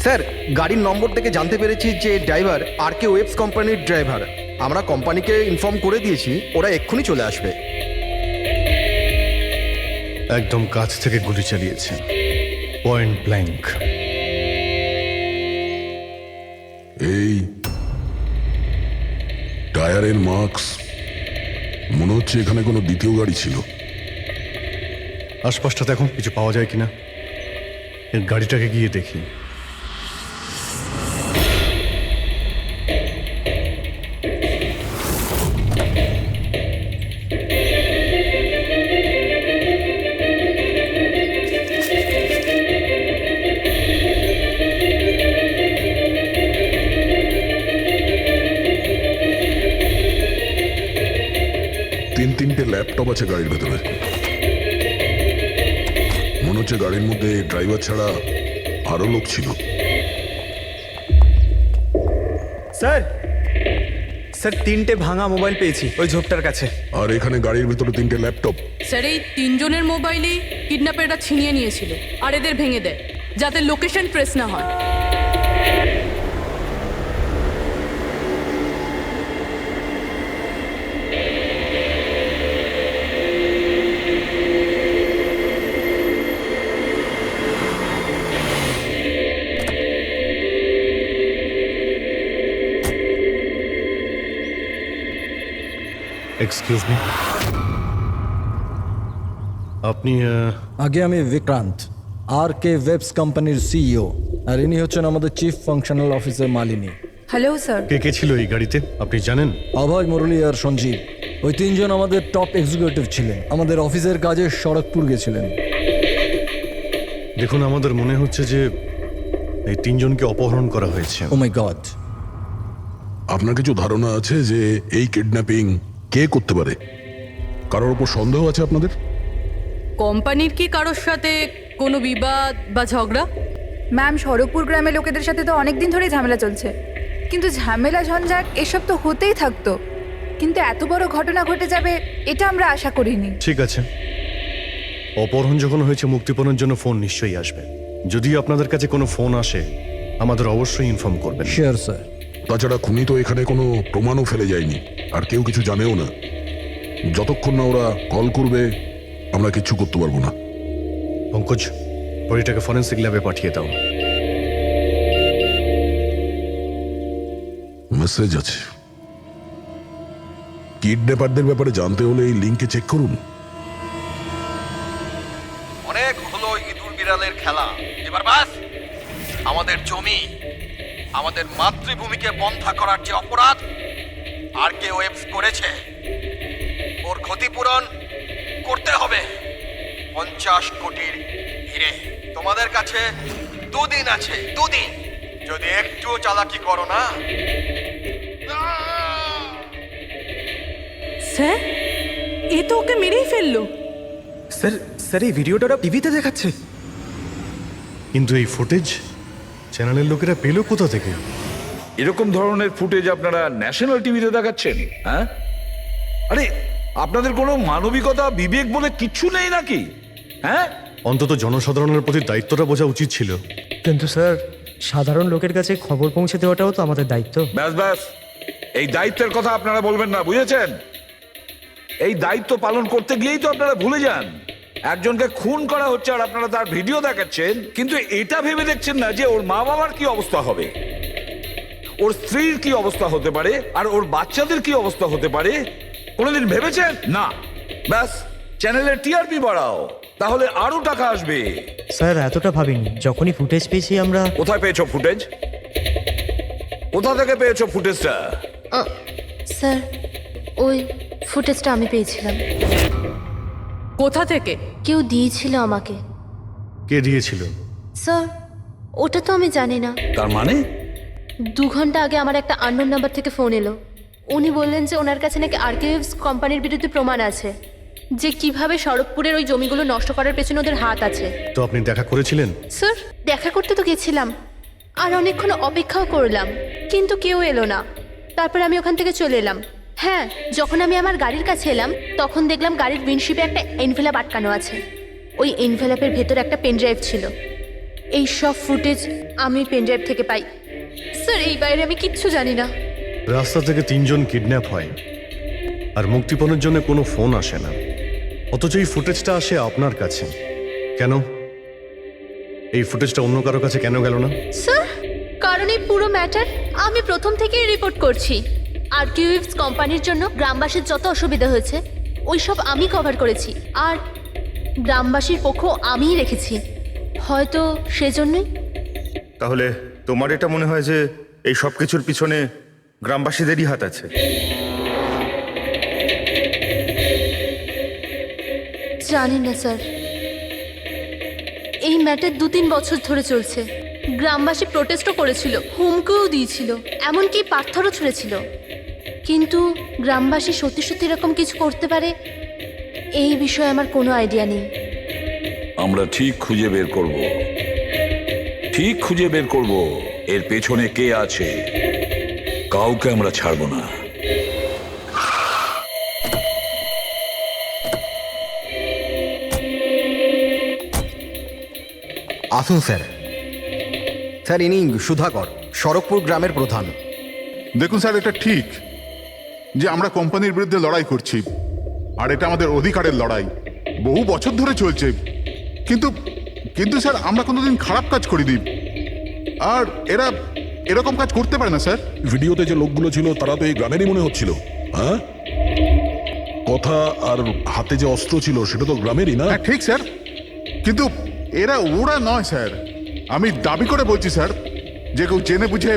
Sir, গাড়ির নম্বর থেকে জানতে পেরেছি যে ড্রাইভার RK ওয়েবস কোম্পানির ড্রাইভার। আমরা কোম্পানিকে ইনফর্ম করে দিয়েছি, ওরা এক্ষুনি চলে আসবে। একদম কাছ থেকে গুলি চালিয়েছে, পয়েন্ট ব্ল্যাঙ্ক। এই টায়ারের মার্কস, মনে হচ্ছে এখানে কোনো দ্বিতীয় গাড়ি ছিল। আশপাশটাতে এখন কিছু পাওয়া যায় কিনা, এর গাড়িটাকে গিয়ে দেখি। তিনটে ল্যাপটপ আছে গাড়ির ভেতরে। মনে হচ্ছে গাড়ির মধ্যে ড্রাইভার ছাড়া আরো লোক ছিল। স্যার, স্যার 3টে ভাঙা মোবাইল পেয়েছি ওই ঝোপটার কাছে। আর এখানে গাড়ির ভেতরে 3টে ল্যাপটপ। স্যার, এই 3 জনের মোবাইলই কিডন্যাপাররা ছিনিয়ে নিয়েছিল আর এদের ভেঙে দেয় যাতে লোকেশন ট্রেস না হয়। এক্সকিউজ মি, আপনি আগে আমি বিক্রান্ত, RK ওয়েবস কোম্পানির CEO, আর ইনি হচ্ছেন আমাদের chief functional officer Malini. Hello sir. কে কে ছিল এই গাড়িতে আপনি জানেন? অভয়, মুরলী আর সঞ্জীব, ওই 3 জন আমাদের টপ এক্সিকিউটিভ ছিলেন। আমাদের অফিসের কাজে সড়কপুর গেছিলেন। দেখুন, আমাদের মনে হচ্ছে যে এই 3 জনকে অপহরণ করা হয়েছে। ও মাই গড। আপনার কিছু ধারণা আছে যে এই কিডন্যাপিং কে করতে পারে? কারোর উপর সন্দেহ আছে আপনাদের? কোম্পানির কি কারোর সাথে কোনো বিবাদ বা ঝগড়া? ম্যাম, সড়কপুর গ্রামের লোকেদের সাথে তো অনেক দিন ধরেই ঝামেলা চলছে, কিন্তু ঝামেলা ঝঞ্ঝাট এসব তো হতেই থাকতো, কিন্তু এত বড় ঘটনা ঘটে যাবে এটা আমরা আশা করিনি। ঠিক আছে, অপহরণ যখন হয়েছে, মুক্তিপণের জন্য ফোন নিশ্চয়ই আসবে। যদি আপনাদের কাছে কোনো ফোন আসে আমাদের অবশ্যই ইনফর্ম করবেন। Sure sir. তাছাড়া খুনি তো এখানে কোনো প্রমাণও ফেলে যায়নি, আর কেউ কিছু জানেও না। যতক্ষণ না ওরা কল করবে আমরা কিচ্ছু করতে পারবো না। পঙ্কজ, বডিটাকে ফরেন্সিক ল্যাবে পাঠিয়ে দাও। মেসেজ আছে। কিডন্যাপারদের ব্যাপারে জানতে হলে এই লিঙ্কে চেক করুন। অনেক হলো ইঁদুর বিড়ালের খেলা, এবার বাস। আমাদের জমি, আমাদের মাতৃভূমিকে বন্ধা করার যে অপরাধ RK ওয়েবস করেছে, ওর ক্ষতিপূরণ করতে হবে 50 কোটির হিরে। তোমাদের কাছে 2 দিন আছে, 2 দিন। যদি একটু চালাকি করো না। স্যার, এ তো ওকে মেরেই ফেললো। স্যার, স্যার এই ভিডিওটা ওরা টিভিতে দেখাচ্ছে। কিন্তু এই ফুটেজ চ্যানেলের লোকেরা পেল কোথা থেকে? এরকম ধরনের ফুটেজ আপনারা ন্যাশনাল টিভিতে দেখাচ্ছেন? হ্যাঁ, আরে আপনাদের কোনো মানবিকতা বিবেক বলে কিচ্ছু নেই নাকি? হ্যাঁ, অন্তত জনসাধারণের প্রতি দায়িত্বটা বোঝা উচিত ছিল। কিন্তু স্যার, সাধারণ লোকের কাছে খবর পৌঁছে দেওয়াটাও তো আমাদের দায়িত্ব। ব্যাস ব্যাস, এই দায়িত্বের কথা আপনারা বলবেন না, বুঝেছেন? এই দায়িত্ব পালন করতে গিয়েই তো আপনারা ভুলে যান একজনকে খুন করা হচ্ছে আর আপনারা তার ভিডিও দেখাচ্ছেন, কিন্তু এটা ভেবে দেখছেন না যে ওর মা বাবার কি অবস্থা হবে, ওর স্ত্রীর কি অবস্থা হতে পারে, আর ওর বাচ্চাদের কি অবস্থা হতে পারে। কোনোদিন ভেবেছেন না? ব্যাস, চ্যানেলের টিআরপি বাড়াও, তাহলে আরো টাকা আসবে। স্যার, এতটা ভাবিনি। যখনই ফুটেজ পেয়েছি আমরা। কোথায় পেয়েছো ফুটেজ? কোথা থেকে পেয়েছো ফুটেজটা? স্যার, ওই ফুটেজটা আমি পেয়েছিলাম। কোথা থেকে? কেউ দিয়েছিল আমাকে। কে দিয়েছিল? স্যার, ওটা তো আমি জানি না। তার মানে? 2 ঘন্টা আগে আমার একটা আননোন নাম্বার থেকে ফোন এলো। উনি বললেন যে ওনার কাছে নাকি RK ওয়েবস কোম্পানির বিরুদ্ধে প্রমাণ আছে, যে কিভাবে সড়কপুরের ওই জমিগুলো নষ্ট করার পেছনে ওদের হাত আছে। তো আপনি দেখা করেছিলেন? স্যার, দেখা করতে তো গেছিলাম, আর অনেকক্ষণ অপেক্ষাও করলাম, কিন্তু কেউ এলো না। তারপর আমি ওখান থেকে চলে এলাম। হ্যাঁ, যখন আমি আমার গাড়ির কাছে এলাম তখন দেখলাম গাড়ির উইন্ডশিপে একটা এনভেলপ আটকানো আছে। ওই এনভেলপের ভেতর একটা পেন ড্রাইভ ছিল। এই সব ফুটেজ আমি পেনড্রাইভ থেকে পাই। স্যার এই বাইরে আমি কিচ্ছু জানি না। রাস্তা থেকে 3 জন কিডন্যাপ হয় আর মুক্তিপণের জন্য কোনো ফোন আসে না, অথচ এই ফুটেজটা আসে আপনার কাছে। কেন এই ফুটেজটা অন্য কারো কাছে কেন গেল না? স্যার কারণ এই পুরো ম্যাটার আমি প্রথম থেকেই রিপোর্ট করছি। আরকিউএফস কোম্পানির জন্য গ্রামবাসীর যত অসুবিধা হয়েছে ওই সব আমি কভার করেছি, আর গ্রামবাসীর পক্ষ আমিই রেখেছি। হয়তো সেজন্যই। তাহলে তোমার এটা মনে হয় যে এই সব কিছুর পিছনে গ্রামবাসীদেরই হাত আছে? জানি না স্যার, এই ম্যাটার 2-3 বছর ধরে চলছে। গ্রামবাসী প্রোটেস্টও করেছিল, হুমকিও দিয়েছিল, এমনকি পাথরও ছুঁড়েছিল। কিন্তু গ্রামবাসী সত্যি সত্যি এরকম কিছু করতে পারে এই বিষয়ে আমার কোনো আইডিয়া নেই। আমরা ঠিক খুঁজে বের করব, ঠিক খুঁজে বের করব এর পেছনে কে আছে। কাউকে আমরা ছাড়বো না। আসুন স্যার। স্যার ইনি সুধাকর, শরৎপুর গ্রামের প্রধান। দেখুন স্যার, এটা ঠিক যে আমরা কোম্পানির বিরুদ্ধে লড়াই করছি, আর এটা আমাদের অধিকারের লড়াই, বহু বছর ধরে চলছে। কিন্তু কিন্তু স্যার আমরা কোনোদিন খারাপ কাজ করিনি, আর এরা এরকম কাজ করতে পারে না স্যার। ভিডিওতে যে লোকগুলো ছিল তারা তো এই গ্রামেরই মনে হচ্ছিল। হ্যাঁ, কথা আর হাতে যে অস্ত্র ছিল সেটা তো গ্রামেরই না? হ্যাঁ ঠিক স্যার, কিন্তু ওরা নয় স্যার। আমি দাবি করে বলছি স্যার যে কেউ জেনে বুঝে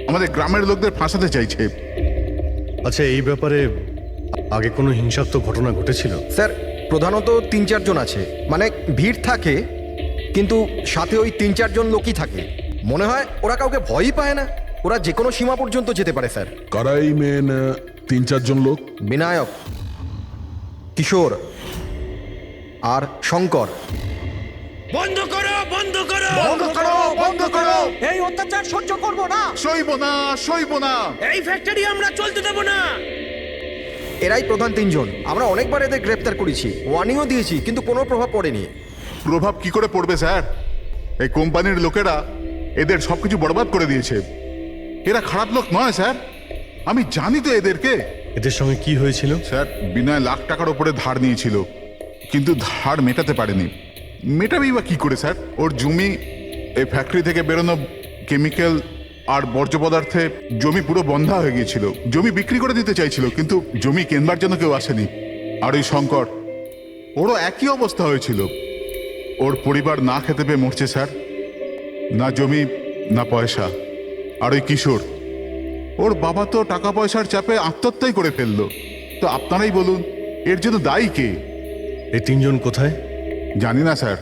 আমাদের গ্রামের লোকদের ফাঁসাতে চাইছে। আচ্ছা, এই ব্যাপারে আগে কোনো হিংসাত্মক ঘটনা ঘটেছিল? স্যার প্রধানত 3-4 জন আছে, মানে ভিড় থাকে কিন্তু সাথে ওই 3-4 জন লোকই থাকে। মনে হয় ওরা কাউকে ভয়ই পায় না, ওরা যে কোনো সীমা পর্যন্ত যেতে পারে স্যার। কারাই মেন 3-4 জন লোক? বিনায়ক, কিশোর আর শঙ্কর। বন্ধ করো, বন্ধ করো, বন্ধ করো, বন্ধ করো! এই অত্যাচার সহ্য করব না। সইব না, সইব না! এই ফ্যাক্টরি আমরা চলতে দেব না। এরাই প্রধান 3 জন। আমরা অনেকবার এদের গ্রেপ্তার করেছি, ওয়ার্নিংও দিয়েছি, কিন্তু কোনো প্রভাব পড়েনি। প্রভাব কি করে পড়বে স্যার? এই কোম্পানির লোকেরা এদের সবকিছু বরবাদ করে দিয়েছে। এরা খারাপ লোক নয় স্যার, আমি জানি তো এদেরকে। এদের সঙ্গে কি হয়েছিল? স্যার বিনয় লাখ টাকার উপরে ধার নিয়েছিল, কিন্তু ধার মেটাতে পারেনি। মেটাবেই বা কি করে স্যার? ওর জমি, এই ফ্যাক্টরি থেকে বেরোনো কেমিক্যাল আর বর্জ্য পদার্থে জমি পুরো বন্ধা হয়ে গিয়েছিল। জমি বিক্রি করে দিতে চাইছিল, কিন্তু জমি কেনবার জন্য কেউ আসেনি। আর ওই শঙ্কর, ওরও একই অবস্থা হয়েছিল। ওর পরিবার না খেতে পেয়ে মরছে স্যার, না জমি না পয়সা। আর ওই কিশোর, ওর বাবা তো টাকা পয়সার চাপে আত্মহত্যাই করে ফেললো। তো আপনারাই বলুন এর জন্য দায়ী কে? এই 3 জন কোথায়? জানি না স্যার।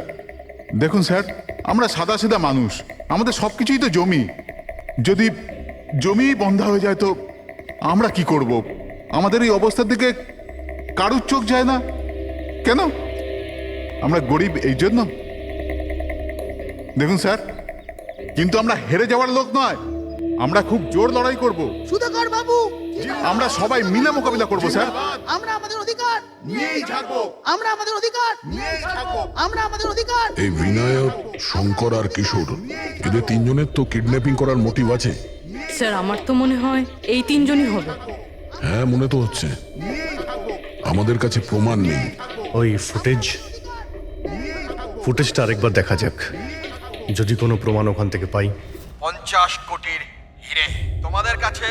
দেখুন স্যার, আমরা সাদাসিধা মানুষ, আমাদের সব কিছুই তো জমি। যদি জমি বন্ধ হয়ে যায় তো আমরা কি করব? আমাদের এই অবস্থার দিকে কারুর চোখ যায় না কেন? আমরা গরিব এই জন্য? দেখুন স্যার, কিন্তু আমরা হেরে যাওয়ার লোক নয়, আমরা খুব জোর লড়াই করব। সুধাকর বাবু, আমরা সবাই মিলে মোকাবিলা করব স্যার। আমরা আমাদের অধিকার নিয়েই থাকবো, আমরা আমাদের অধিকার নিয়েই থাকবো। আমরা আমাদের অধিকার। এই বিনায়ক, শঙ্কর আর কিশোর, এদের 3 জনের তো কিডন্যাপিং করার মোটিভ আছে। স্যার আমার তো মনে হয় এই 3 জনই হবে। হ্যাঁ মনে তো হচ্ছে। আমাদের কাছে প্রমাণ নেই। ওই ফুটেজটা আরেকবার দেখা যাক, যদি কোনো প্রমাণ ওখান থেকে পাই। 50 কোটির হিরে তোমাদের কাছে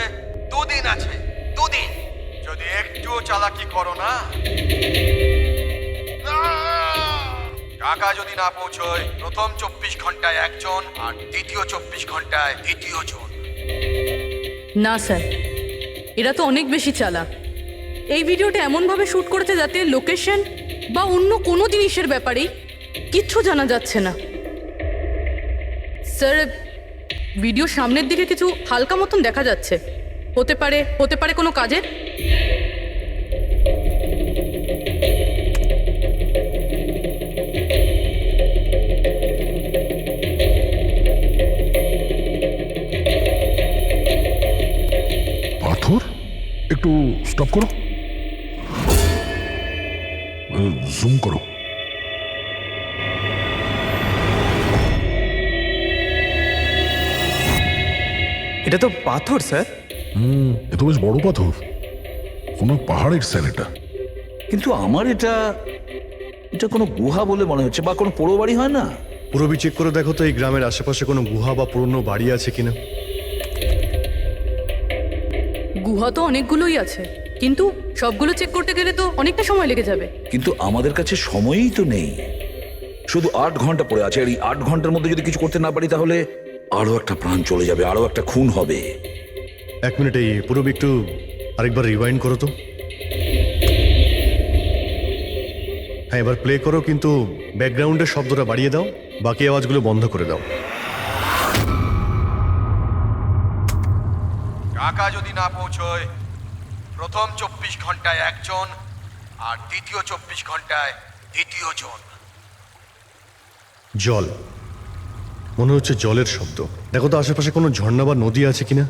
2 দিন আছে, 2 দিন। যদি একটুও চালাকি করো না, টাকা যদি না পৌঁছয় প্রথম 24 ঘন্টায় একজন, আর দ্বিতীয় 24 ঘন্টায় দ্বিতীয় জন। না স্যার, এরা তো অনেক বেশি চালাক। এই ভিডিওটা এমনভাবে শ্যুট করেছে যাতে লোকেশন বা অন্য কোনো জিনিসের ব্যাপারেই কিচ্ছু জানা যাচ্ছে না। স্যার ভিডিও সামনের দিকে কিছু হালকা মতন দেখা যাচ্ছে, হতে পারে কোনো কাজের। পাথর, একটু স্টপ করো, জুম করো। এটা তো পাথর স্যার। এ তো বেশ বড় পাথর, কোনো পাহাড়ের স্যার এটা। কিন্তু আমার এটা এটা কোনো গুহা বলে মনে হচ্ছে, বা কোনো পোড়ো বাড়ি হয় না? পুরবি চেক করে দেখো তো এই গ্রামের আশেপাশে কোনো গুহা বা পুরনো বাড়ি আছে কিনা। গুহা তো অনেকগুলোই আছে, কিন্তু সবগুলো চেক করতে গেলে তো অনেকটা সময় লেগে যাবে। কিন্তু আমাদের কাছে সময়ই তো নেই, শুধু 8 ঘন্টা পড়ে আছে। আর এই 8 ঘন্টার মধ্যে যদি কিছু করতে না পারি তাহলে আরো একটা প্রাণ চলে যাবে, আরো একটা খুন হবে। 1 মিনিট, এই পুরবি একটু আরেকবার রিওয়াইন্ড করো তো। হ্যাঁ, এবার প্লে করো, কিন্তু ব্যাকগ্রাউন্ডের শব্দটা বাড়িয়ে দাও, বাকি আওয়াজগুলো বন্ধ করে দাও। টাকা যদি না পৌঁছয়, প্রথম 24 ঘন্টায় একজন, আর দ্বিতীয় 24 ঘন্টায় দ্বিতীয় জন। জল, মনে হচ্ছে জলের শব্দ। দেখো তো আশেপাশে কোনো ঝর্ণা বা নদী আছে কিনা।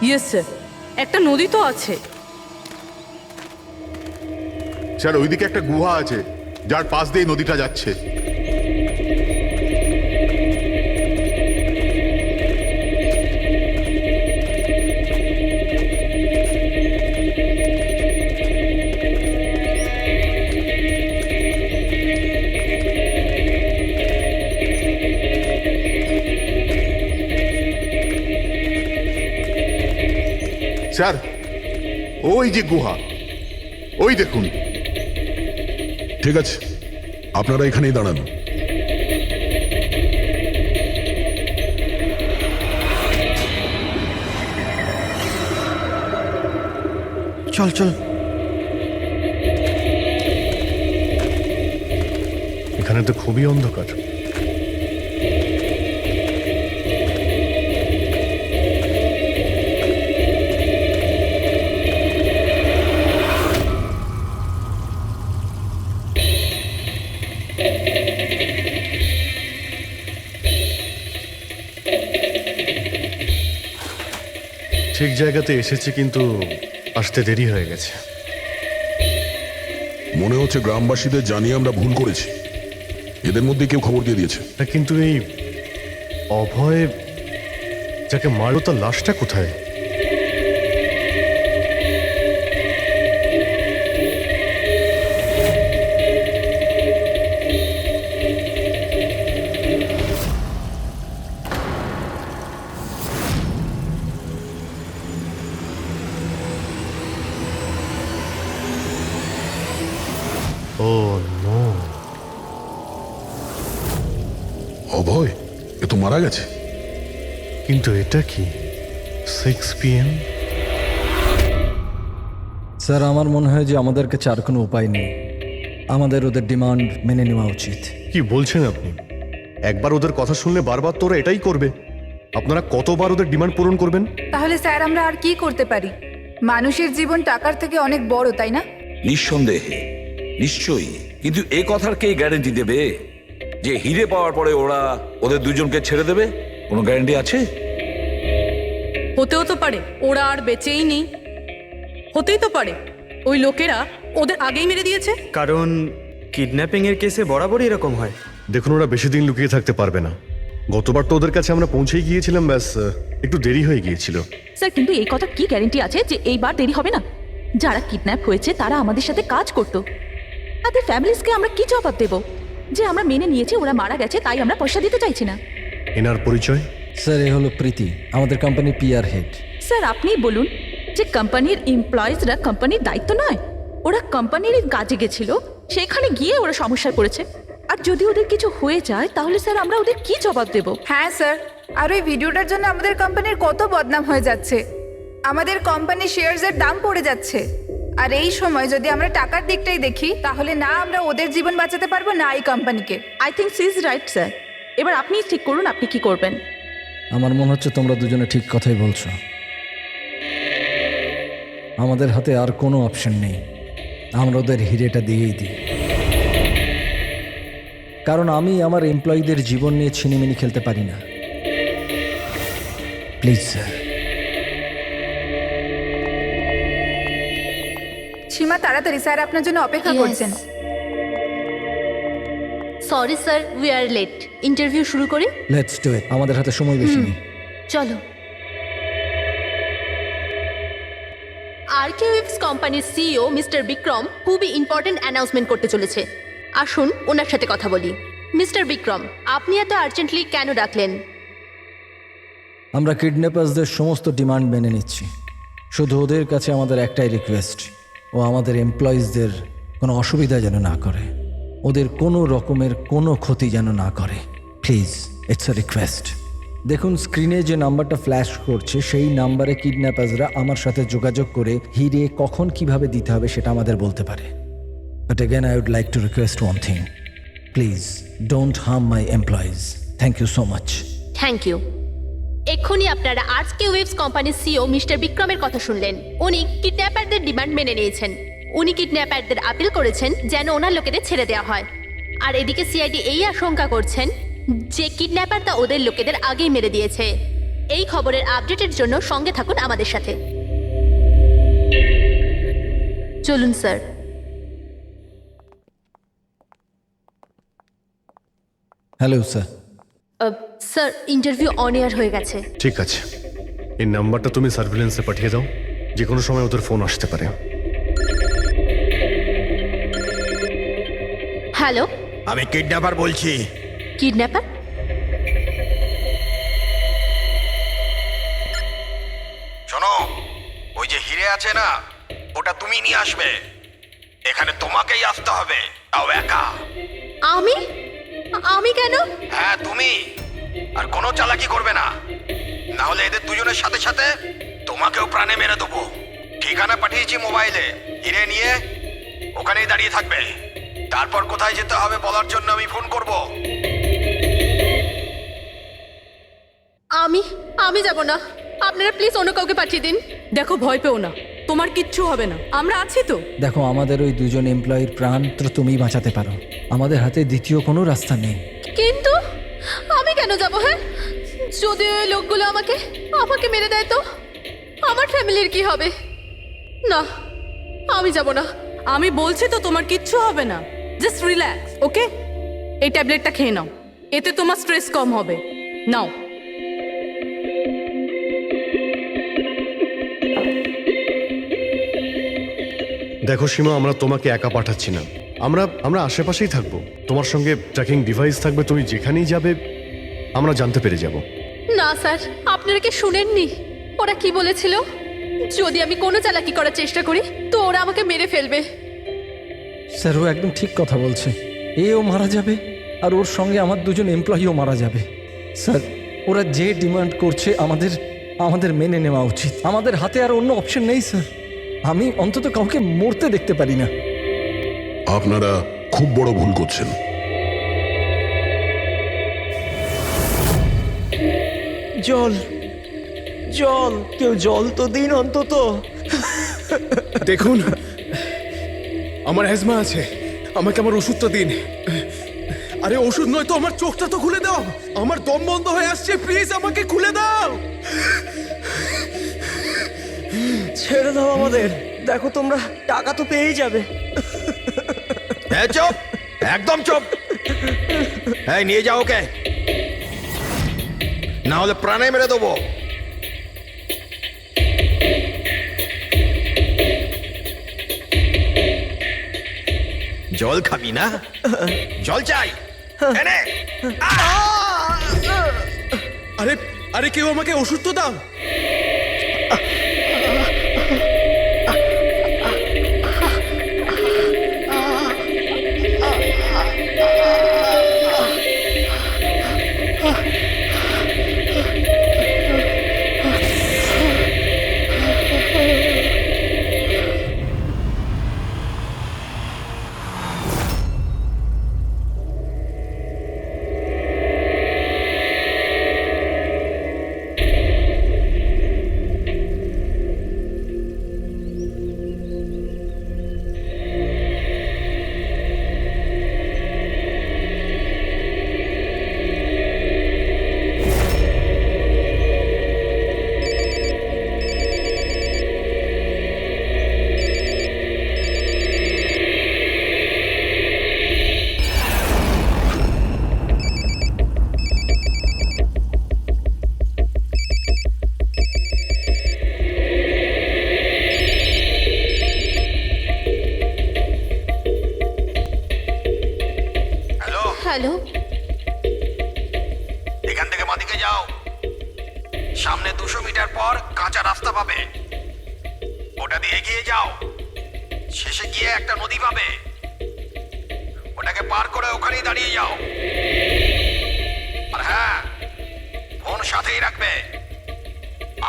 ইয়েস স্যার, একটা নদী তো আছে। স্যার ওইদিকে একটা গুহা আছে, যার পাশ দিয়ে নদীটা যাচ্ছে। স্যার ওই যে গুহা, ওই দেখুন। ঠিক আছে, আপনারা এখানেই দাঁড়ান। চল চল। এখানে তো খুবই অন্ধকার। ঠিক জায়গাতে এসেছি, কিন্তু আসতে দেরি হয়ে গেছে। মনে হচ্ছে গ্রামবাসীদের জানিয়ে আমরা ভুল করেছি। এদের মধ্যে কেউ খবর দিয়ে দিয়েছে। না, কিন্তু এই অভয় যাকে মারলো তার লাশটা কোথায়? ও নো, অভয় এ তো মারা গেছে। কিন্তু এটা কি 6 PM? স্যার, আমার মনে হয় যে আমাদের কাছে আর কোনো উপায় নেই। আমাদের ওদের ডিমান্ড মেনে নেওয়া উচিত। কি বলছেন আপনি? একবার ওদের কথা শুনলে বারবার তো ওরা এটাই করবে। আপনারা কতবার ওদের ডিমান্ড পূরণ করবেন? তাহলে স্যার আমরা আর কি করতে পারি? মানুষের জীবন টাকার থেকে অনেক বড়, তাই না? নিঃসন্দেহে, নিশ্চয়ই। কিন্তু এ কথার কে গ্যারেন্টি দেবে যে হিরে পাওয়ার পরে ওরা ওদের দুজনকে ছেড়ে দেবে? কোনো গ্যারেন্টি আছে? হতেও তো পারে ওরা আর বেঁচেই নেই, হতেই তো পারে ওই লোকেরা ওদের আগেই মেরে দিয়েছে। কারণ কিডন্যাপিং এর কেসে বরাবরই এরকম হয়। দেখুন, ওরা বেশি দিন লুকিয়ে থাকতে পারবে না। গতবার তো ওদের কাছে আমরা পৌঁছেই গিয়েছিলাম, ব্যাস একটু দেরি হয়ে গিয়েছিল। স্যার, কিন্তু এই কথা কি গ্যারেন্টি আছে যে এইবার দেরি হবে না? যারা কিডন্যাপ হয়েছে তারা আমাদের সাথে কাজ করতো। তাদের ফ্যামিলিজকে আমরা কি জবাব দেব যে আমরা মেনে নিয়েছি ওরা মারা গেছে, তাই আমরা পয়সা দিতে চাইছি না? এনার পরিচয়? স্যার, এ হলো প্রীতি, আমাদের কোম্পানির পিআর হেড। স্যার, আপনি বলুন যে কোম্পানির এমপ্লয়িজরা কোম্পানির দায়িত্ব নয়? ওরা কোম্পানির কাজে গেছিল, সেখানে গিয়ে ওরা সমস্যায় পড়েছে। আর যদি ওদের কিছু হয়ে যায় তাহলে স্যার আমরা ওদের কি জবাব দেব? হ্যাঁ স্যার, আর ওই ভিডিওটার জন্য আমাদের কোম্পানির কত বদনাম হয়ে যাচ্ছে। আমাদের কোম্পানির শেয়ারসের দাম পড়ে যাচ্ছে। আর এই সময় যদি আমরা টাকার দিকটাই দেখি, তাহলে না আমরা ওদের জীবন বাঁচাতে পারবো, না এই কোম্পানিকে। I think she is right sir. এবার আপনি ঠিক করুন আপনি কি করবেন। আমার মনে হচ্ছে তোমরা দুজনে ঠিক কথাই বলছো। আমাদের হাতে আর কোনো অপশন নেই, আমরা ওদের হিরেটা দিয়েই দিই। কারণ আমি আমার এমপ্লয়ীদের জীবন নিয়ে ছিনিমিনি খেলতে পারি না। Please sir. সীমা, তাড়াতাড়ি, স্যার আপনার জন্য অপেক্ষা করছেন। Sorry sir, we are late. Interview শুরু করি? লেটস ডু ইট, আমাদের হাতে সময় বেশি নেই। চলো। আরকেওয়েভস কোম্পানির সিইও মিস্টার বিক্রম খুবই ইম্পর্টেন্ট অ্যানাউন্সমেন্ট করতে চলেছে। আসুন ওনার সাথে কথা বলি। মিস্টার বিক্রম, আপনি এত আর্জেন্টলি কেন ডাকলেন? আমরা কিডন্যাপার্সদের সমস্ত ডিমান্ড মেনে নিচ্ছি, শুধু ওদের কাছে আমাদের একটাই রিকোয়েস্ট, ও আমাদের এমপ্লয়িজদের কোনো অসুবিধা যেন না করে, ওদের কোনো রকমের কোনো ক্ষতি যেন না করে। Please, it's a request. দেখুন স্ক্রিনে যে নাম্বারটা ফ্ল্যাশ করছে সেই নাম্বারে কিডন্যাপার্সরা আমার সাথে যোগাযোগ করে হিরে কখন কিভাবে দিতে হবে সেটা আমাদের বলতে পারে। But again I would like to request one thing, please don't harm my employees. Thank you so much. Thank you. এক্ষুনি আপনারা আরকেওয়েভস কোম্পানির সিইও মিস্টার বিক্রমের কথা শুনলেন। উনি কিডন্যাপারদের ডিমান্ড মেনে নিয়েছেন। উনি কিডন্যাপারদের আপিল করেছেন যেন ওনার লোকেদের ছেড়ে দেওয়া হয়। আর এদিকে সিআইডি এই আশঙ্কা করছেন যে কিডন্যাপার তা ওদের লোকেদের আগেই মেরে দিয়েছে। এই খবরের আপডেটের জন্য সঙ্গে থাকুন আমাদের সাথে। চলুন sir. Hello sir. Sir, interview on air হয়ে গেছে। ঠিক আছে, এই নাম্বারটা তুমি সার্ভিলেন্সে পাঠিয়ে দাও, যে কোনো সময় ওদের ফোন আসতে পারে। হ্যালো, আমি কিডন্যাপার বলছি। কিডন্যাপার? শোনো, ওই যে হিরে আছে না, ওটা তুমি নিয়ে আসবে। এখানে তোমাকেই আসতে হবে, তাও একা। আমি? আমি কেন? হ্যাঁ তুমি। আর কোনো চালাকি করবে না, না হলে এদের দুজনের সাথে সাথে তোমাকেও প্রাণে মেরে দেবো। ঠিকানা পাঠিয়েছি মোবাইলে, হিরে নিয়ে ওখানেই দাঁড়িয়ে থাকবে। তারপর কোথায় যেতে হবে বলার জন্য আমি ফোন করব। আমি যাব না। আপনারা প্লিজ অন্য কাউকে পাঠিয়ে দিন। দেখো, ভয় পেও না, তোমার কিচ্ছু হবে না, আমরা আছি তো। দেখো, আমাদের ওই দুজন এমপ্লয়ির প্রাণ তো তুমিই বাঁচাতে পারো, আমাদের হাতে দ্বিতীয় কোনো রাস্তা নেই। কিন্তু আমি কেন যাব? হ্যাঁ, যদি ওই লোকগুলো আমাকে মেরে দেয় তো আমার ফ্যামিলির কি হবে? না, আমি যাব না। আমি বলছি তো তোমার কিচ্ছু হবে না, জাস্ট রিল্যাক্স, ওকে? এই ট্যাবলেটটা খেয়ে নাও, এতে তোমার স্ট্রেস কম হবে। নাও। দেখো সীমা, আমরা তোমাকে একা পাঠাচ্ছি না, আমরা আশেপাশেই থাকবো, তোমার সঙ্গে ট্র্যাকিং ডিভাইস থাকবে, তুমি যেখানেই যাবে আমরা জানতে পেরে যাব। না স্যার, আপনারা কি শুনেননি ওরা কি বলেছিল? যদি আমি কোনো চালাকি করার চেষ্টা করি তো ওরা আমাকে মেরে ফেলবে। স্যার, ও একদম ঠিক কথা বলছে। এও মারা যাবে আর ওর সঙ্গে আমার দুজন এমপ্লয়িও মারা যাবে। স্যার, ওরা যে ডিমান্ড করছে আমাদের মেনে নেওয়া উচিত। আমাদের হাতে আর অন্য অপশন নেই স্যার। আমি অন্তত কাউকে মরতে দেখতে পারি না। আপনারা খুব বড় ভুল করছেন। জল, কেউ জল তো দিন অন্তত। দেখুন, আমার অ্যাজমা আছে, আমাকে আমার ওষুধটা দিন। আরে ওষুধ নয় তো, আমার চোখটা তো খুলে দাও, আমার দম বন্ধ হয়ে আসছে, প্লিজ আমাকে খুলে দাও। ছেড়ে দাও আমাদের, দেখো তোমরা টাকা তো পেয়েই যাবে। চুপ, একদম চুপ। হ্যাঁ, নিয়ে যাও ওকে, না হলে প্রাণে মেরে দেবো। জল খাবি না? জল চাই, এনে। আরে কেউ আমাকে ওষুধ তো দাও। যাও। সামনে 200 মিটার পর কাঁচা রাস্তা পাবে, ওটা দিয়ে এগিয়ে যাও। শেষে গিয়ে একটা নদী পাবে, ওটাকে পার করে ওখানেই দাঁড়িয়ে যাও। আর হ্যাঁ, ফোন সাথেই রাখবে,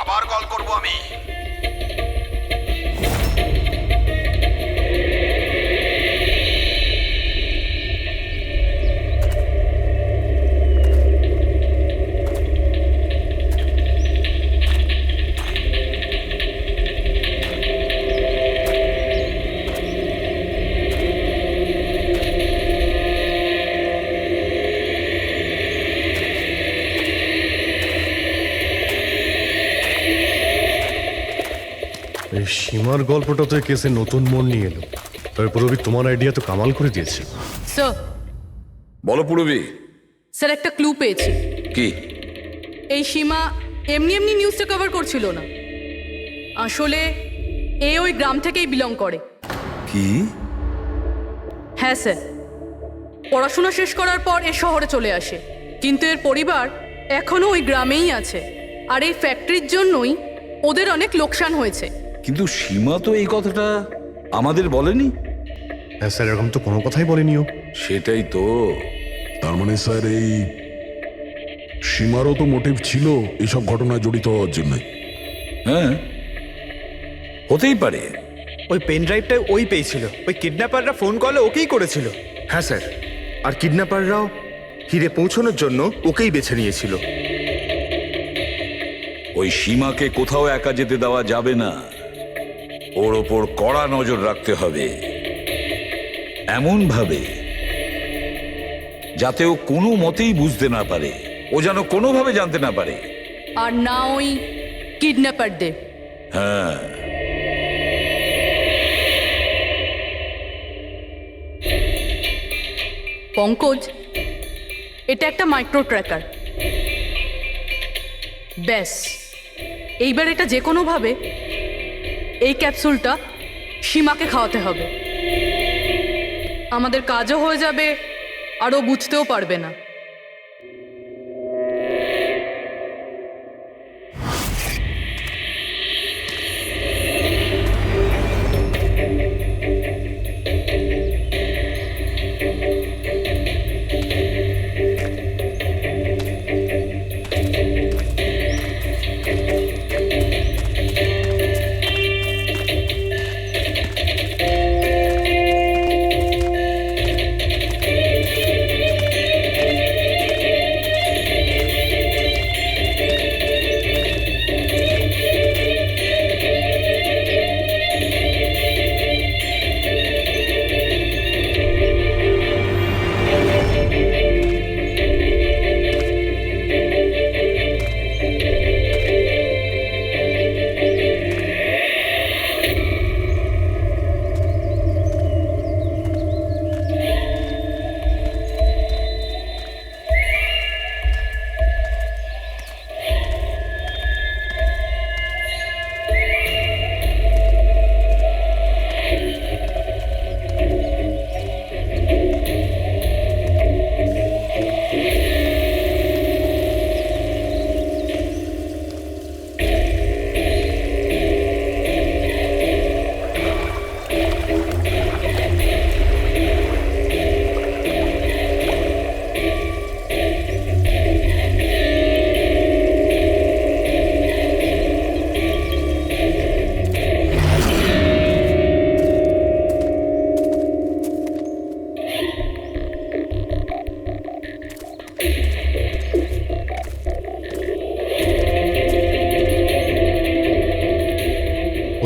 আবার কল করব আমি। এই সীমার গল্পটা তো এই কেসে নতুন মোড় নিয়ে এলো। তবে পুরবি, তোমার আইডিয়া তো কামাল করে দিয়েছে। স্যার, বলো পুরবি। স্যার একটা ক্লু পেয়েছি। কি? এই সীমা এমনি এমনি নিউজটা কভার করছিল না, আসলে এ ওই গ্রাম থেকেই বিলং করে। কি? হ্যাঁ স্যার, পড়াশোনা শেষ করার পর এ শহরে চলে আসে, কিন্তু এর পরিবার এখনো ওই গ্রামেই আছে। আর এই ফ্যাক্টরির জন্যই ওদের অনেক লোকসান হয়েছে। কিন্তু সীমা তো এই কথাটা আমাদের বলেনি। হ্যাঁ স্যার, এরকম তো কোনো কথাই বলেনিও। সেটাই তো। তার মানে স্যার এই সীমারও তো মোটিভ ছিল এইসব ঘটনায় জড়িত হওয়ার জন্য। হ্যাঁ, হতেই পারে। ওই পেন ড্রাইভটা ওই পেয়েছিল, ওই কিডন্যাপাররা ফোন কলে ওকেই করেছিল। হ্যাঁ স্যার, আর কিডন্যাপাররাও হিরে পৌঁছানোর জন্য ওকেই বেছে নিয়েছিল। ওই সীমাকে কোথাও একা যেতে দেওয়া যাবে না, ওর ওপর কড়া নজর রাখতে হবে, এমন ভাবে যাতে ও কোনো মতেই বুঝতে না পারে, ও যেন কোনোভাবে জানতে না পারে। আর না ওই কিডন্যাপারদের। হ্যাঁ, পঙ্কজ, এটা একটা মাইক্রো ট্র্যাকার। ব্যাস, এইবার এটা যে কোনোভাবে এই ক্যাপসুলটা সীমাকে খাওয়াতে হবে। আমাদের কাজও হয়ে যাবে, আর ও বুঝতেও পারবে না।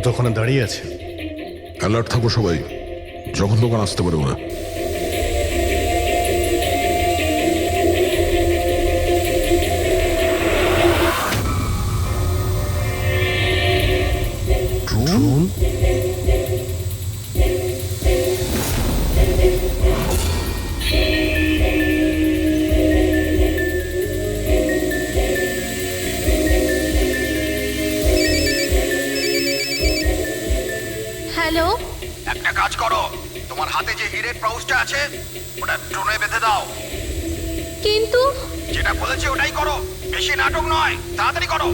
তো ওখানে দাঁড়িয়ে আছে। অ্যালার্ট থাকো সবাই, যখন তখন আসতে পারে ওরা। ড্রোন? হ্যালো, একটা কাজ করো, তোমার হাতে যে হিরের পাউচটা আছে ওটা ড্রোনে বেঁধে দাও। কিন্তু যেটা বলেছি ওটাই করো, বেশি নাটক নয়, তাড়াতাড়ি করো।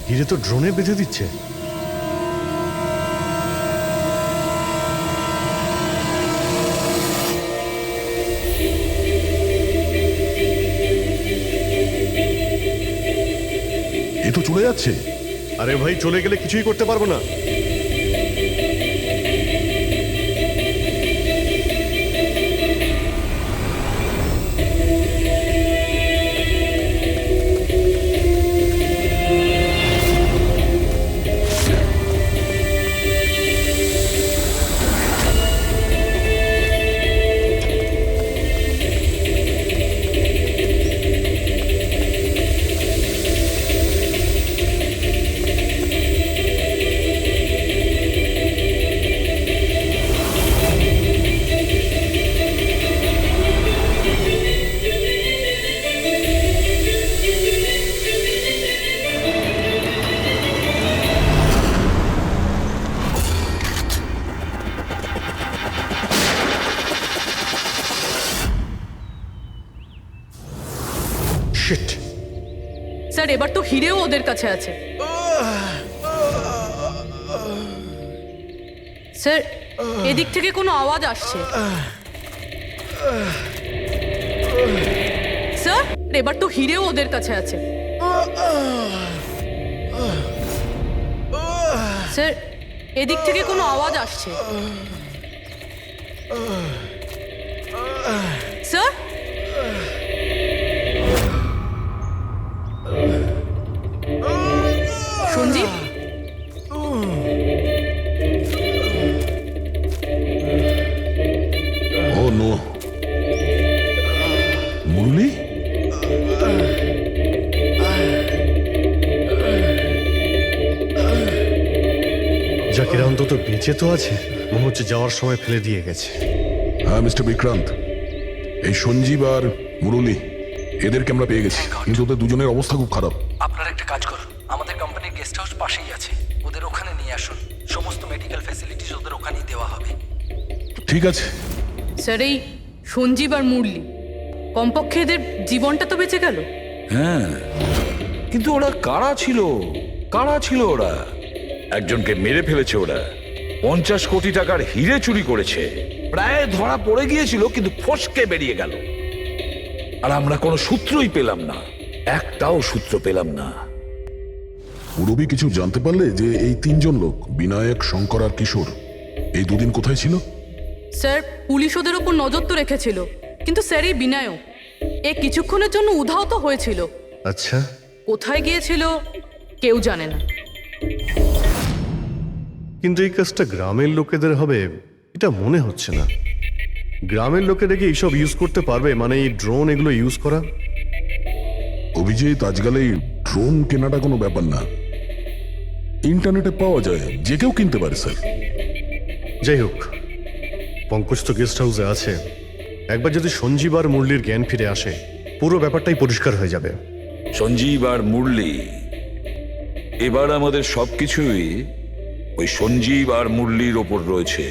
হিরে তো ড্রোনে বেঁধে দিচ্ছে। এ তো চলে যাচ্ছে। আরে ভাই, চলে গেলে কিছুই করতে পারবো না। শিট। স্যার, এবার তো হিরেও ওদের কাছে আছে। স্যার, এদিক থেকে কোনো আওয়াজ আসছে। স্যার, এবার তো হিরেও ওদের কাছে আছে। স্যার, এদিক থেকে কোনো আওয়াজ আসছে। স্যার, সঞ্জীব, ও নো, মুরলি? জাকিরা অন্তত বেঁচে তো আছে, মনে হচ্ছে যাওয়ার সময় ফেলে দিয়ে গেছে। হ্যাঁ মিস্টার বিক্রান্ত, এই সঞ্জীব আর মুরলি এদেরকে আমরা পেয়ে গেছি, কিন্তু ওদের দুজনের অবস্থা খুব খারাপ। আপনারা একটা কাজ করুন, আমাদের কোম্পানির গেস্ট হাউস পাশেই আছে, ওদের ওখানে নিয়ে আসুন। সমস্ত মেডিকেল ফ্যাসিলিটিস ওদের ওখানেই দেওয়া হবে। ঠিক আছে। স্যার, এই সঞ্জীব আর মুরলি, কমপক্ষে এদের জীবনটা তো বেঁচে গেল। হ্যাঁ, কিন্তু ওরা কারা ছিল? কারা ছিল ওরা? একজনকে মেরে ফেলেছে ওরা, 50 কোটি টাকার হিরে চুরি করেছে, প্রায় ধরা পড়ে গিয়েছিল, কিন্তু ফসকে বেরিয়ে গেল। আর আমরা কোনো সূত্রই পেলাম না, একটাও সূত্র পেলাম না। মুরবি কিছু জানতে পারলে যে এই তিনজন লোক, বিনায়ক, শঙ্কর আর কিশোর, এই দুদিন কোথায় ছিল? স্যার, পুলিশ ওদের ওপর নজর তো রেখেছিল, কিন্তু স্যার এই বিনায়ক এ কিছুক্ষণের জন্য উধাও তো হয়েছিল। আচ্ছা, কোথায় গিয়েছিল কেউ জানে না। কিন্তু এই কাজটা গ্রামের লোকেদের হবে এটা মনে হচ্ছে না। গ্রামের লোকেরা কি এইসব ইউজ করতে পারবে? মানে এই ড্রোন এগুলো ইউজ করা? অভিজিৎ, আজকাল এই ড্রোন কেনাটা কোনো ব্যাপার না, ইন্টারনেটে পাওয়া যায়, যে কেউ কিনতে পারে স্যার। যাই হোক, পঙ্কজ তো গেস্ট হাউসে আছে, একবার যদি সঞ্জীব আর মুরলির জ্ঞান ফিরে আসে পুরো ব্যাপারটাই পরিষ্কার হয়ে যাবে। সঞ্জীব আর মুরলি, এবার আমাদের সবকিছুই ওই সঞ্জীব আর মুরলির ওপর রয়েছে।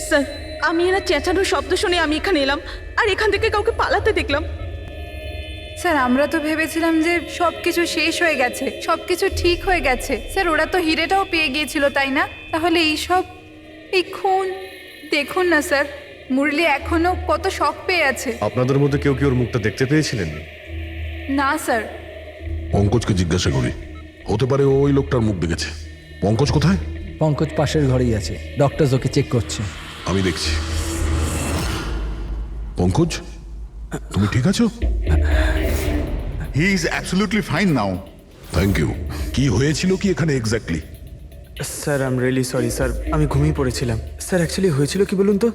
স্যার আমি এরা চেঁচানোর শব্দ শুনে আমি এখানে এলাম আর এখান থেকে কাউকে পালাতে দেখলাম। স্যার আমরা তো ভেবেছিলাম যে সব কিছু শেষ হয়ে গেছে, সব কিছু ঠিক হয়ে গেছে। স্যার ওরা তো হিরেটাও পেয়ে গিয়েছিল, তাই না? তাহলে এই খুন দেখুন না স্যার, মুরলি এখনো কত শক পেয়ে আছে। আপনাদের মধ্যে কেউ কি ওর মুখটা দেখতে পেয়েছিলেন? না স্যার। পঙ্কজকে জিজ্ঞাসা করি, হতে পারে ও ওই লোকটার মুখ দেখেছে। পঙ্কজ কোথায়? পঙ্কজ পাশের ঘরেই আছে, ডক্টর ওকে চেক করছে। আমি দেখছি। পঙ্কজ, তুমি ঠিক আছো? He is absolutely fine now. Thank you. কি হয়েছিল কি এখানে exactly? Sir I am really sorry sir, আমি ঘুমিয়ে পড়েছিলাম। স্যার অ্যাকচুয়ালি হয়েছিল কি বলুন তো,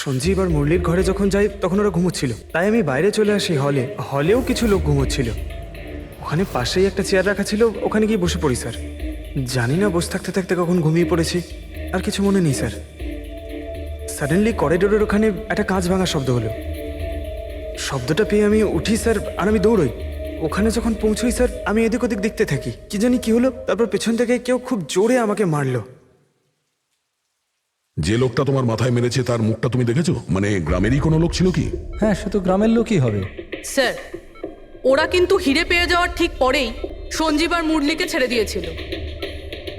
সঞ্জীব আর মুরলির ঘরে যখন যাই তখন ওরা ঘুমোচ্ছিল, তাই আমি বাইরে চলে আসি হলেও কিছু লোক ঘুমোচ্ছিল। ওখানে পাশেই একটা চেয়ার রাখা ছিল, ওখানে গিয়ে বসে পড়ি স্যার। জানি না বসে থাকতে থাকতে কখন ঘুমিয়ে পড়েছি, আর কিছু মনে নেই স্যার। সাডেনলি করিডোরের ওখানে একটা কাঁচ ভাঙার শব্দ হলো। শব্দটা পেয়ে আমি উঠি স্যার, আর আমি দৌড়ই। ওখানে যখন পৌঁছই স্যার, আমি এদিক ওদিক দেখতে থাকি, কি জানি কি হলো। তারপর পেছন থেকে কেউ খুব জোরে আমাকে মারলো। যে লোকটা তোমার মাথায় মেরেছে তার মুখটা তুমি দেখেছো? মানে গ্রামেরই কোনো লোক ছিল কি? হ্যাঁ, সে তো গ্রামের লোকই হবে। স্যার ওরা কিন্তু হিরে পেয়ে যাওয়ার ঠিক পরেই সঞ্জীব আর মুরলিকে ছেড়ে দিয়েছিল।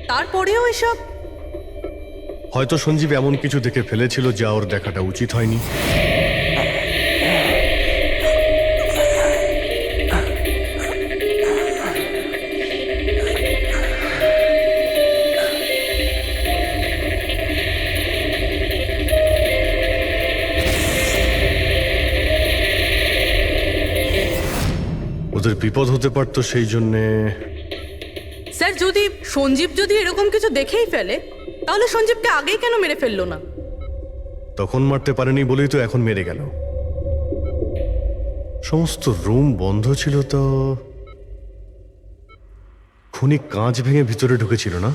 তারপরেও এসব। হয়তো সঞ্জীব এমন কিছু দেখে ফেলেছিল যা ওর দেখাটা উচিত হয়নি। ওদের বিপদ হতে পারতো, সেই জন্যে। স্যার সঞ্জীব যদি এরকম কিছু দেখেই ফেলে, তাহলে সঞ্জীবকে আগেই কেন মেরে ফেললো না? তখন মারতে পারেনি বলেই তো এখন মেরে গেল। সমস্ত রুম বন্ধ ছিল, তো খুনি কাঁচ ভেঙে ভিতরে ঢুকেছিল না?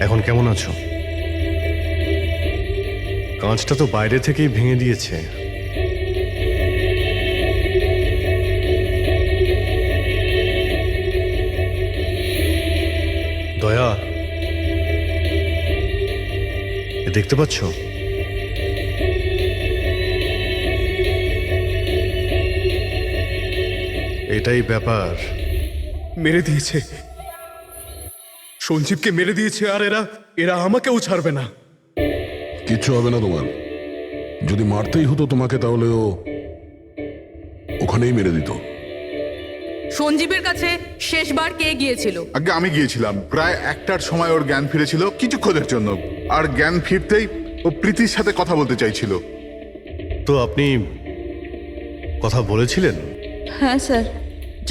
এখন কেমন আছো? কাঁচটা তো বাইরে থেকেই ভেঙে দিয়েছে। দয়া, দেখতে পাচ্ছ? এটাই ব্যাপার। মেরে দিয়েছে, সঞ্জীবকে মেরে দিয়েছে, আর এরা আমাকেও ছাড়বে না। কিচ্ছু হবে না তোমার। যদি মারতেই হতো তোমাকে, তাহলে ও ওখানেই মেরে দিত। সঞ্জীবের কাছে শেষবার কে গিয়েছিল? আগে আমি গিয়েছিলাম, প্রায় 1টার সময় ওর জ্ঞান ফিরেছিল কিছুক্ষণের জন্য। আর জ্ঞান ফিরতেই ও প্রীতির সাথে কথা বলতে চাইছিল। তো আপনি কথা বলেছিলেন? হ্যাঁ স্যার,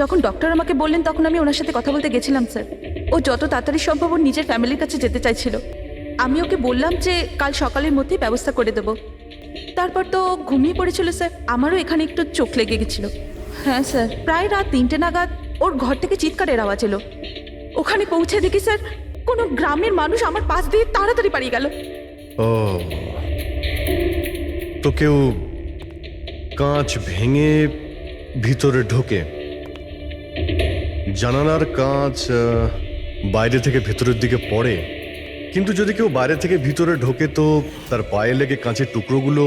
যখন ডক্টর আমাকে বললেন তখন আমি ওনার সাথে কথা বলতে গেছিলাম স্যার। ও যত তাড়াতাড়ি সম্ভব ওর নিজের ফ্যামিলির কাছে যেতে চাইছিল। আমি ওকে বললাম যে কাল সকালের মধ্যেই ব্যবস্থা করে দেব। তারপর তো ঘুমিয়ে পড়েছিল স্যার। আমারও এখানে একটু চোখ লেগে গেছিল। হ্যাঁ স্যার, প্রায় রাত 3টে নাগাদ ওর ঘর থেকে চিৎকারের আওয়াজ এলো। ওখানে পৌঁছে দেখি স্যার, কোনো গ্রামের মানুষ আমার পাশ দিয়ে তাড়াতাড়ি পালিয়ে গেল। ও, তো কেউ কাঁচ ভেঙে ভিতরে ঢোকে? জানালার কাঁচ বাইরে থেকে ভেতরের দিকে পড়ে, কিন্তু যদি কেউ বাইরে থেকে ভিতরে ঢোকে তো তার পায়ে লেগে কাঁচের টুকরোগুলো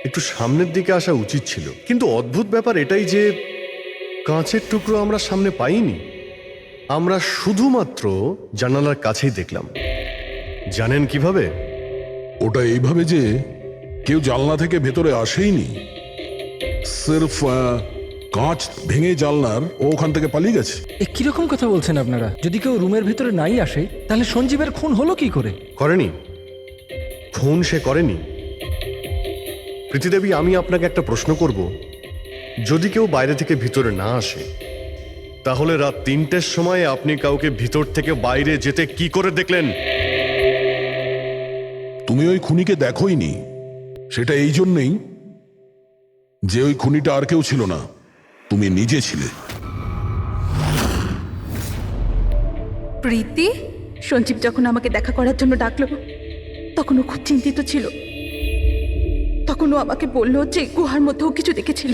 একটু সামনের দিকে আসা উচিত ছিল। কিন্তু অদ্ভুত ব্যাপার এটাই যে কাঁচের টুকরো আমরা সামনে পাইনি। আমরা শুধুমাত্র জানালার কাছেই দেখলাম। জানেন কিভাবে? ওটা এইভাবে যে কেউ জানলা থেকে ভেতরে আসেইনি, সির্ফ কাঁচ ভেঙে জানলার ও ওখান থেকে পালিয়ে গেছে। এ কিরকম কথা বলছেন আপনারা? যদি কেউ রুমের ভিতরে নাই আসে, তাহলে সঞ্জীবের খুন হলো কি করে? করেনি, খুন সে করেনি। প্রীতিদেবী, আমি আপনাকে একটা প্রশ্ন করব। যদি কেউ বাইরে থেকে ভিতরে না আসে, তাহলে রাত 3টের সময় আপনি কাউকে ভিতর থেকে বাইরে যেতে কি করে দেখলেন? তুমি ওই খুনিকে দেখোইনি, সেটা এই জন্যেই যে ওই খুনিটা আর কেউ ছিল না, তুমি নিজে ছিলে। প্রীতি, সঞ্জীব যখন আমাকে দেখা করার জন্য ডাকলো তখন ও খুব চিন্তিত ছিল। তখন ও আমাকে বললো যে গুহার মধ্যেও কিছু দেখেছিল।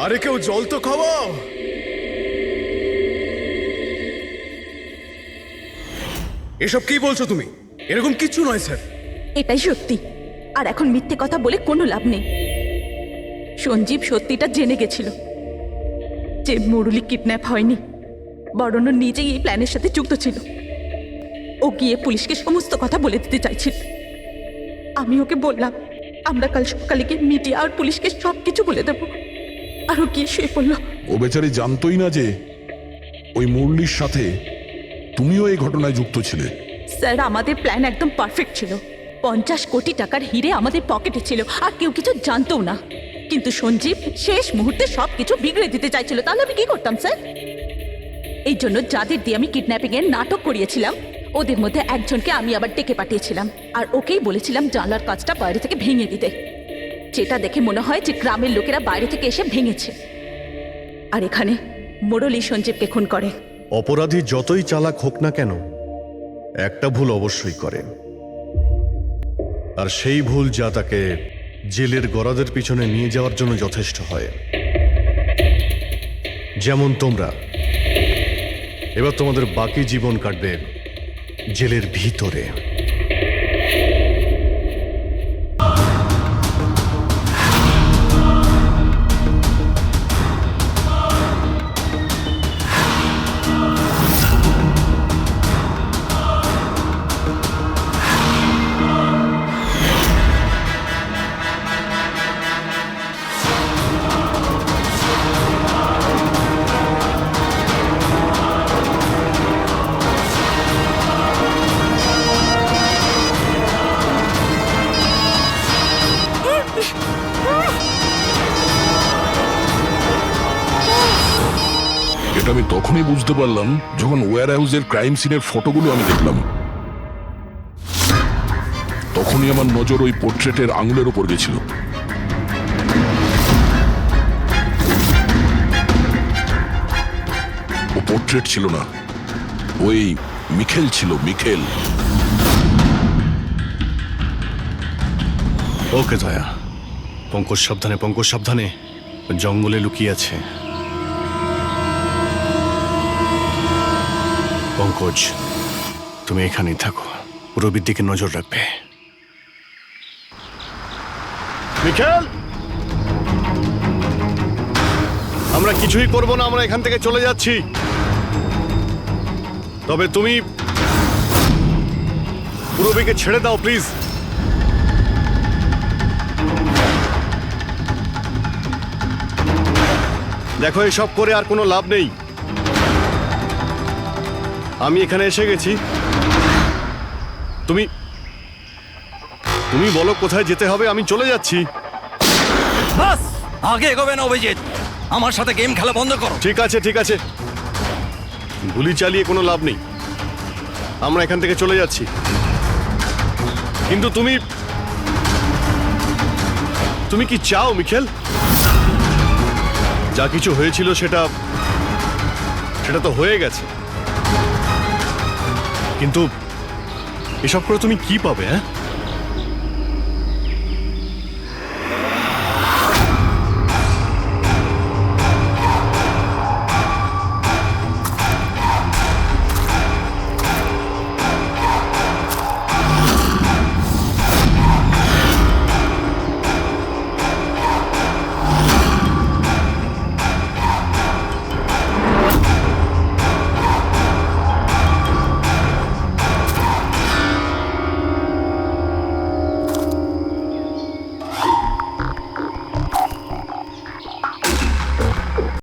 আরে কেউ জল তো খাওয়াও। এসব কি বলছো তুমি? এরকম কিছু নয় স্যার। এটাই সত্যি, আর এখন মিথ্যে কথা বলে কোনো লাভ নেই। সঞ্জীব সত্যিটা জেনে গেছিল যে মুরলি কিডন্যাপ হয়নি, বরং ও নিজেই এই প্ল্যানের সাথে যুক্ত ছিল। ও গিয়ে পুলিশকে সমস্ত কথা বলে দিতে চাইছিল। আমি ওকে বললাম আমরা কাল সকালে গিয়ে মিডিয়া আর পুলিশকে সব কিছু বলে দেবো, আর ও গিয়ে শুয়ে পড়লো। ও বেচারি জানতোই না যে ওই মুরলির সাথে তুমিও এই ঘটনায় যুক্ত ছিলে। স্যার, আমাদের প্ল্যান একদম পারফেক্ট ছিল। 50 কোটি টাকার হিরে আমাদের পকেটে ছিল, আর কেউ কিছু জানতও না। কিন্তু সঞ্জীব শেষ মুহূর্তে সব কিছু বিগড়ে দিতে চাইছিল। তাহলে আমি কি করতাম স্যার? এই জন্য যাদের দিয়ে আমি কিডন্যাপিং এর নাটক করিয়েছিলাম, ওদের মধ্যে একজনকে আমি আবার ডেকে পাঠিয়েছিলাম, আর ওকেই বলেছিলাম জানলার কাজটা বাইরে থেকে ভেঙে দিতে, যেটা দেখে মনে হয় যে গ্রামের লোকেরা বাইরে থেকে এসে ভেঙেছে। আর এখানে মুরলি সঞ্জীবকে খুন করে। অপরাধী যতই চালাক হোক না কেন, একটা ভুল অবশ্যই করে, আর সেই ভুল যা তাকে জেলের গরাদের পিছনে নিয়ে যাওয়ার জন্য যথেষ্ট হয়। যেমন তোমরা এবার তোমাদের বাকি জীবন কাটবে জেলের ভিতরে। এটা আমি তখনই বুঝতে পারলাম যখন ওয়্যার হাউসের ক্রাইম সিনের ফটোগুলো আমি দেখলাম। তখনই আমার নজর ওই পোর্ট্রেটের আঙুলের উপর গেছিল। ও পোর্ট্রেট ছিল না, ওই মিখেল ছিল, মিখেল। ওকে দয়া, পঙ্কজ সাবধানে, পঙ্কজ সাবধানে, জঙ্গলে লুকিয়ে আছে। পঙ্কজ, তুমি এখানেই থাকো, রবির দিকে নজর রাখবে। মিখেল, আমরা কিছুই করব না, আমরা এখান থেকে চলে যাচ্ছি। তবে তুমি রবিকে ছেড়ে দাও প্লিজ। দেখো, এসব করে আর কোনো লাভ নেই। আমি এখানে এসে গেছি, তুমি তুমি বলো কোথায় যেতে হবে, আমি চলে যাচ্ছি। বাস, আগে এগোবে না অভিজিৎ, আমার সাথে গেম খেলা বন্ধ করো। ঠিক আছে, ঠিক আছে, গুলি চালিয়ে কোনো লাভ নেই, আমরা এখান থেকে চলে যাচ্ছি। কিন্তু তুমি তুমি কি চাও মিখেল? যা কিছু হয়েছিল সেটা তো হয়ে গেছে, কিন্তু এসব করে তুমি কি পাবে? হ্যাঁ,